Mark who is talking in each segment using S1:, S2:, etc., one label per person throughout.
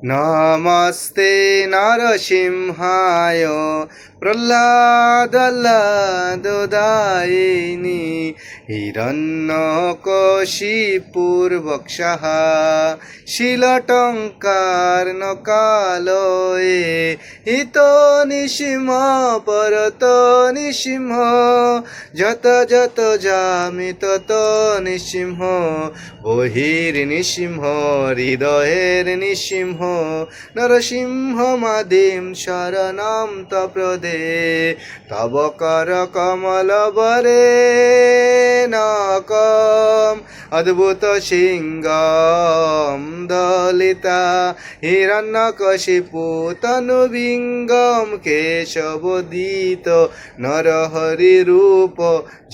S1: নমস্তে নরসিংহায় প্রহ্লাদদায়িনী হিরণ্যকশিপুর বক্ষঃ শিলটঙ্কার্ণকালয়ে হিত নিসিংহ পরত নিসিংহ যত যত যামি তত নিসিংহ বহির্নিসিংহ হৃদয়ের নিসিংহ নরসিংহ মাদিম শরণম তপ্রদে তব কর কমল বরে নকম অদ্ভুত সিংহম দলিতা হিরণ্যকশিপু তনুবিঙ্গম কেশবদিত নরহরি রূপ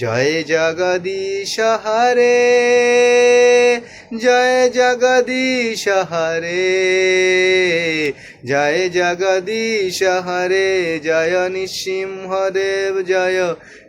S1: জয় জগদীশ হরে জয় জগদীশ হরে জয় জগদীশ হরে জয় নৃসিংহদেব জয়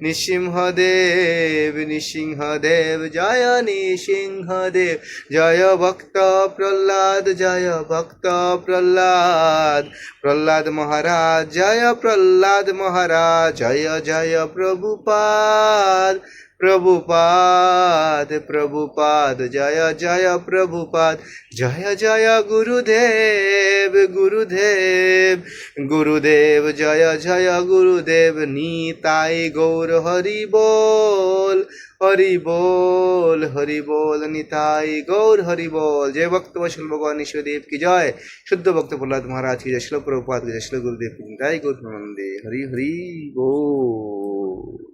S1: নৃসিংহদেব নৃসিংহদেব জয় নৃসিংহদেব জয় ভক্ত প্রহ্লাদ জয় ভক্ত প্রহ্লাদ প্রহ্লাদ মহারাজ জয় প্রহ্লাদ মহারাজ জয় জয় প্রভুপাদ প্রভুপাদ প্রভুপাদ জয় জয় প্রভুপাদ জয় জয় গুরুদেব গুরুদেব গুরুদেব জয় জয় গুরুদেব নিতাই গৌর হরি বল হরি বল হরি বল নিতাই গৌর হরি বল। জয় ভক্ত বৈষ্ণব ভগবান ঈশ্বরদেব কি জয়, শুদ্ধ ভক্ত প্রহ্লাদ মহারাজ কি জয়, শ্লোক প্রভুপাদ কি জয়, শ্লোক গুরুদেব কি নিতাই গৌর নন্দে হরি হরি বল।